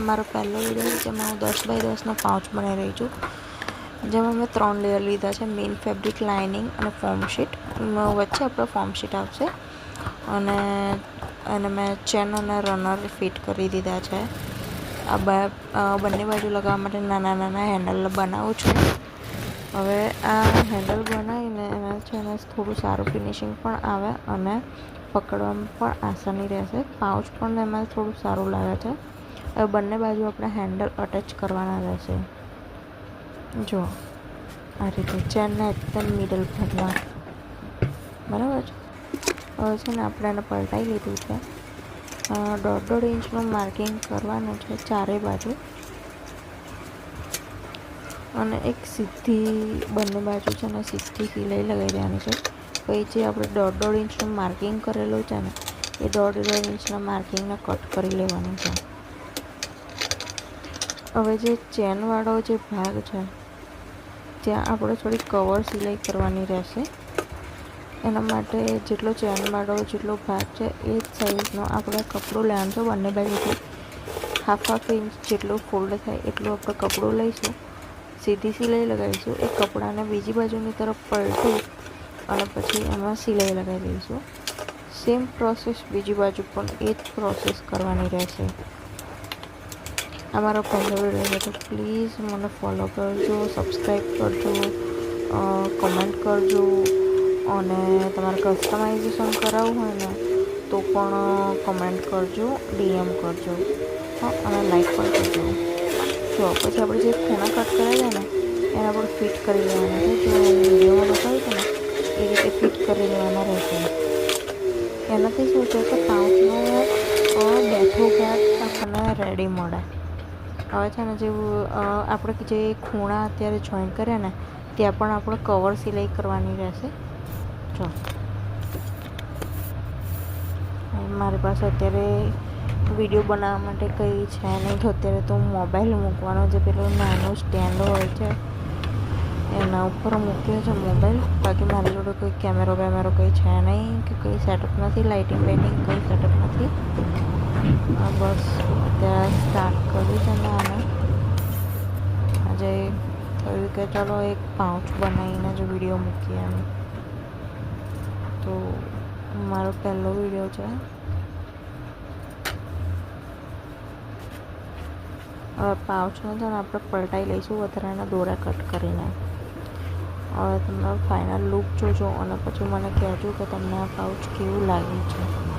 મારો પહેલો વિડીયો જેમાં હું 10x10નો પાઉચ બનાવી રહી છું, જેમાં મેં 3 લેયર લીધા છે, મેઇન ફેબ્રિક, લાઇનિંગ અને ફોર્મ શીટ. વચ્ચે આપણો ફોર્મ શીટ આવશે અને મેં ચેન અને રનર ફિટ કરી દીધા છે. આ બંને બાજુ લગાવવા માટે નાના નાના હેન્ડલ બનાવું છું. હવે આ હેન્ડલ બનાવીને એના છે એને થોડું સારું ફિનિશિંગ પણ આવે અને પકડવામાં પણ આસાની રહેશે. પાઉચ પણ એમાં થોડું સારું લાગે છે. હવે બંને બાજુ આપણે હેન્ડલ અટેચ કરવાના રહેશે. જો આ રીતે ચેનને એકદમ મિડલ ભાગમાં, બરાબર છે. હવે છે ને આપણે એને પલટાઈ લીધું છે. 1.5 ઇંચનું માર્કિંગ કરવાનું છે ચારે બાજુ, અને એક સીધી બંને બાજુ છે ને સીધી સિલાઈ લગાવી દેવાની છે. પછી જે આપણે 1.5 ઇંચનું માર્કિંગ કરેલું છે ને એ 1.5 ઇંચના માર્કિંગને કટ કરી લેવાનું છે. હવે જે ચેનવાળો જે ભાગ છે ત્યાં આપણે થોડી કવર સિલાઈ કરવાની રહેશે. એના માટે જેટલો ચેનવાળો જેટલો ભાગ છે એ જ સાઈઝનો આપણે કપડું લેવાનું છે. બંને બાજુથી હાફ ઇંચ જેટલું ફોલ્ડ થાય એટલું આપણે કપડું લઈશું, સીધી સિલાઈ લગાવીશું. એ કપડાને બીજી બાજુની તરફ પલટી અને પછી એમાં સિલાઈ લગાવી દઈશું. સેમ પ્રોસેસ બીજી બાજુ પણ એ જ પ્રોસેસ કરવાની રહેશે. અમારો પહેલો વિડીયો છે તો પ્લીઝ મને ફોલો કરજો, સબસ્ક્રાઈબ કરજો, કમેન્ટ કરજો, અને તમારે કસ્ટમાઇઝેશન કરાવવું હોય ને તો પણ કમેન્ટ કરજો, DM કરજો, અને લાઈક પણ કરજો. જો પછી આપણે જે ખૂણા કટ કરાવ્યા ને એના પર ફિટ કરી લેવાના છે. જો વિડીયોમાં બતાવ્યું હતું ને એ રીતે ફિટ કરી લેવાના રહેશે. એનાથી શું છે કે પાઉચનો બેઠો ભાગ આપણને રેડી મળે. હવે છે ને જેવું આપણે જે ખૂણા અત્યારે જોઈન કર્યા ને ત્યાં પણ આપણે કવર સિલાઈ કરવાની રહેશે. જો મારી પાસે અત્યારે વિડીયો બનાવવા માટે કંઈ છે નહીં, તો અત્યારે તો મોબાઈલ મૂકવાનો જે પેલું નાનું સ્ટેન્ડ હોય છે એના ઉપર મૂક્યો છે મોબાઈલ. બાકી મારી જોડે કોઈ કેમેરો કંઈ છે નહીં કે કંઈ સેટઅપ નથી, લાઇટિંગ કંઈ સેટઅપ નથી. બસ અત્યારે સ્ટાર્ટ કર્યું છે ને આને આજે કહ્યું કે ચાલો એક પાઉચ બનાવીને જ વિડીયો મૂકીએ એમ. તો મારો પહેલો વિડીયો છે. હવે પાઉચને છે ને આપણે પલટાઈ લઈશું વધારાના દોરા કટ કરીને. હવે તમે ફાઇનલ લુક જોજો અને પછી મને કહેજો કે તમને આ પાઉચ કેવું લાગ્યું છે.